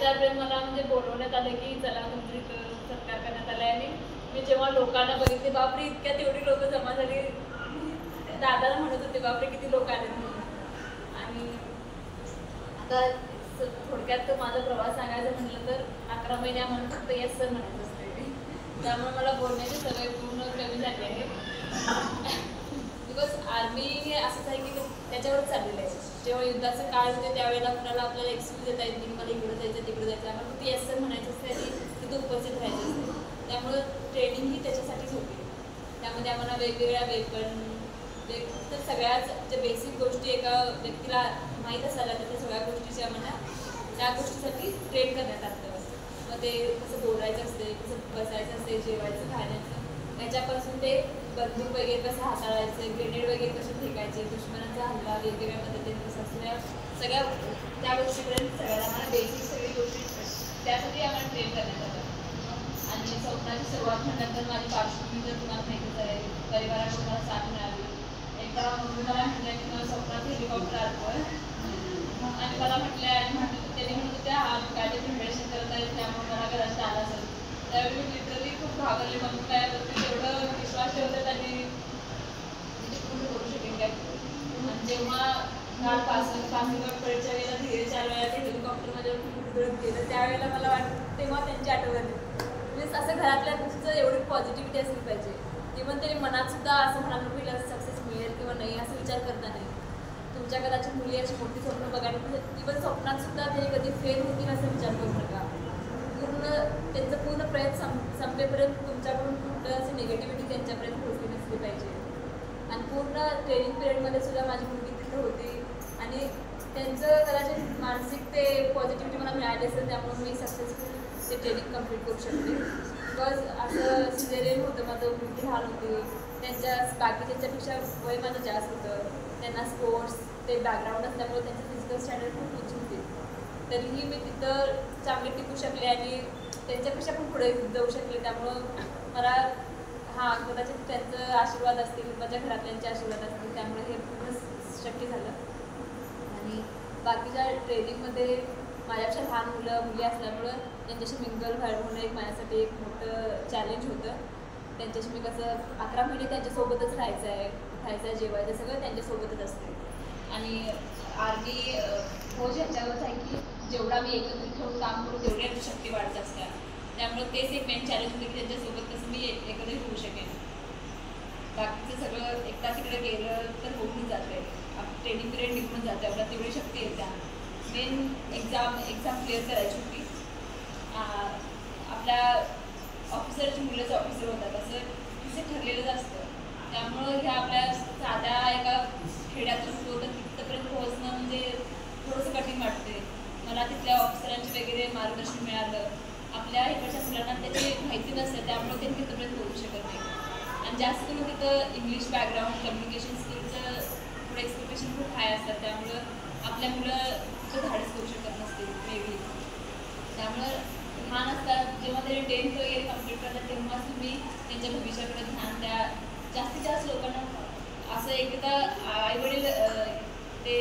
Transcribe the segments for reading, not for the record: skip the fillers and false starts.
4:30 मला म्हणजे बोलवण्यात आलं की चला तुमची इथं सत्कार करण्यात आला आहे. आणि मी जेव्हा लोकांना बघितले, बापरे इतक्यात एवढी लोक जमा झाली. दादाला म्हणत होते बापरे किती लोक आले म्हणून. आणि आता थोडक्यात माझा प्रवास सांगायचं म्हटलं तर 11 महिन्या म्हणून फक्त येस सर म्हणायचं असते. त्यामुळे मला बोलण्याची सवय पूर्ण कमी झाली आहे. बिकॉज आर्मी असंच आहे की त्याच्यावरच चाललेलं आहे. जेव्हा युद्धाचं काळ होते त्यावेळेला कुणाला आपल्याला एक्सक्यूज देता येत नाही, मला इकडे जायचं तिकडे जायचं, आपण फक्त येस सर म्हणायचं असते आणि तिथं उपस्थित राहायचं असते. त्यामुळं ट्रेनिंग ही त्याच्यासाठीच होती. त्यामध्ये आम्हाला वेगवेगळ्या वेपन तर सगळ्याच ज्या बेसिक गोष्टी एका व्यक्तीला माहीत असायला त्या सगळ्या गोष्टीच्या आम्हाला त्या गोष्टीसाठी ट्रेन करण्यात आलं. मग ते कसं बोलायचं असते, कसं बसायचं असते, जेवायचं, खाण्याचं, याच्यापासून ते बंदूक वगैरे कसं हाताळायचं, ग्रेनेड वगैरे कसे फेकायचे, दुश्मनाचा हल्ला वेगवेगळ्या पद्धतीने कसं असल्या सगळ्या त्या गोष्टीपर्यंत सगळ्याला आम्हाला बेसिक सगळी गोष्टी त्यासाठी आम्हाला ट्रेन करण्यात आलं. आणि स्वप्नाची सुरुवात म्हटल्यानंतर माझी पार्श्वभूमी जर तुम्हाला माहितीच आहे, परिवाराकडून मला साथ मिळाली. एकदा मग मला म्हटलं की मला स्वप्नात हेलिकॉप्टर आलं आणि मला म्हटलं आणि त्यांनी म्हणत होत्या काय ते प्रिपरेशन करत आहेत त्यामुळे मला घरात आलं असेल. त्यावेळी मी लिटरली खूप घाबरले. मग काय तेवढं विश्वास ठेवतात आणि पूर्ण करू शकेन काय. आणि जेव्हा काल पासिंगच्या वेळेला धीरे 4 वेळा ते हेलिकॉप्टर माझ्यावर खूप उधळत गेलं त्यावेळेला मला वाटतं तेव्हा त्यांची आठवण आली. म्हणजे असं घरातल्या गोष्टीचं एवढी पॉझिटिव्हिटी असली पाहिजे. इव्हन तरी मनात सुद्धा असं म्हणाल नको हिला सक्सेस मिळेल किंवा नाही असं विचार करता नाही. तुमच्या कदाचित मुली अशी मोठी स्वप्न बघायला इव्हन स्वप्नात सुद्धा ते कधी फेल होतील असं विचार करू नका. पूर्ण त्यांचं पूर्ण प्रयत्न संपेपर्यंत तुमच्याकडून कुठलं असं निगेटिव्हिटी त्यांच्यापर्यंत पोहोचली नसली पाहिजे. आणि पूर्ण ट्रेनिंग पिरियडमध्ये सुद्धा माझी मुलगी तिथं होती आणि त्यांचं कदाचित मानसिक ते पॉझिटिव्हिटी मला मिळाली असेल त्यामुळे मी सक्सेसफुल ते ट्रेनिंग कम्प्लीट करू शकते. बिकॉज असं सिझेरियन होतं, माझं मुलगी लहान होती, त्यांच्या बाकीच्यांच्यापेक्षा वय माझं जास्त होतं, त्यांना स्पोर्ट्स ते बॅकग्राऊंड असल्यामुळे त्यांचं फिजिकल स्टँडर्ड खूप उंच होते. तरीही मी तिथं चांगले टिकू शकले आणि त्यांच्यापेक्षा पण पुढे जाऊ शकले. त्यामुळं मला कदाचित त्यांचं आशीर्वाद असतील, माझ्या घरातल्यांचे आशीर्वाद असतील, त्यामुळे हे पूर्ण शक्य झालं. आणि बाकीच्या ट्रेनिंगमध्ये माझ्यापेक्षा लहान मुली असल्यामुळं त्यांच्याशी मिंगल होणं एक माझ्यासाठी एक मोठं चॅलेंज होतं. त्यांच्याशी मी कसं 11 महिने त्यांच्यासोबतच राहायचं आहे, खायचं आहे, जेवायचं सगळं त्यांच्यासोबतच असते. आणि आर्मी फौज ह्याच्यावरच आहे की जेवढा मी एकत्रित ठेवून काम करू तेवढी आमची शक्ती वाढत असते. त्यामुळे तेच एक मेन चॅलेंज होते की त्यांच्यासोबत कसं मी एकत्रित होऊ शकेन. बाकीचं सगळं एकदा तिकडे गेलं तर होऊन जाते, ट्रेनिंग पिरियड निघून जाते, आपल्याला तेवढी शक्ती येते. मेन एक्झाम क्लिअर करायची होती. आपल्या ऑफिसरची मुलंच ऑफिसर होतात असं तिथे ठरलेलंच असतं. त्यामुळं ह्या आपल्या साध्या एका खेड्यातून होतं तिथपर्यंत पोहोचणं म्हणजे थोडंसं कठीण वाटते. मला तिथल्या ऑफिसरांचे वगैरे मार्गदर्शन मिळालं. आपल्या इकडच्या मुलांना त्याची माहिती नसते त्यामुळे ते तिथपर्यंत पोहोचू शकत नाही. आणि जास्त करून तिथं इंग्लिश बॅकग्राऊंड कम्युनिकेशन स्किलचं थोडं एक्सपेक्टेशन खूप हाय असतात. त्यामुळं आपल्या मुलं तिथं धाडस करू शकत नसतील मे बी. त्यामुळं लहान असतात जेव्हा ते 10th वगैरे कम्प्लीट करतात तेव्हाच तुम्ही त्यांच्या भविष्याकडे ध्यान द्या. जास्तीत जास्त लोकांना असं एकदा आईवडील ते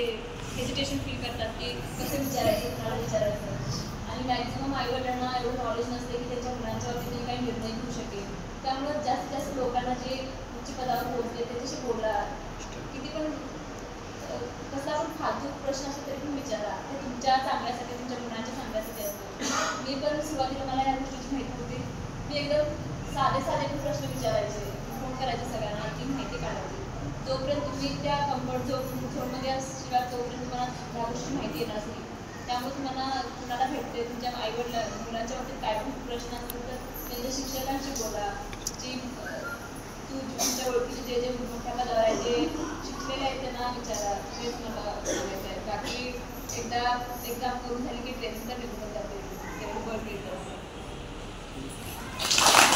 हेजिटेशन फील करतात की कसं विचारायचं, कोणाला विचारायचं. आणि मॅक्झिमम आईवडिलांना एवढं नॉलेज नसते की त्यांच्या मुलांच्यावरती ते काही निर्णय घेऊ शकेल. त्यामुळं जास्तीत जास्त लोकांना जे उच्च पदावर पोहोचले त्याच्याशी बोला. किती पण कसला पण फालतू प्रश्न असतो तरी पण विचारा, ते तुमच्या चांगल्यासाठी, तुमच्या मुलांच्या चांगल्यासाठी असतो. मी पण सुरुवातीला मला या गोष्टीची माहिती होती. मी एकदम साधे प्रश्न विचारायचे, फोन करायचे सगळ्यांना, ती माहिती काढायची. जोपर्यंत तुम्ही त्या कम्फर्ट झोनमध्ये असशिवाय तोपर्यंत तुम्हाला ह्या गोष्टी माहिती येणार नाही. त्यामुळे तुम्हाला कुणाला भेटते तुमच्या आईवडिला मुलांच्या बाबतीत काय पण प्रश्न असतील तर त्यांच्या शिक्षकांशी बोला. जी तुमच्या ओळखीचे जे मोठ्या पदावर आहे जे शिकलेले आहेत त्यांना विचारा. हेच मला सांगायचं आहे. बाकी एकदा एक्झाम करून झाली की ट्रेनिंग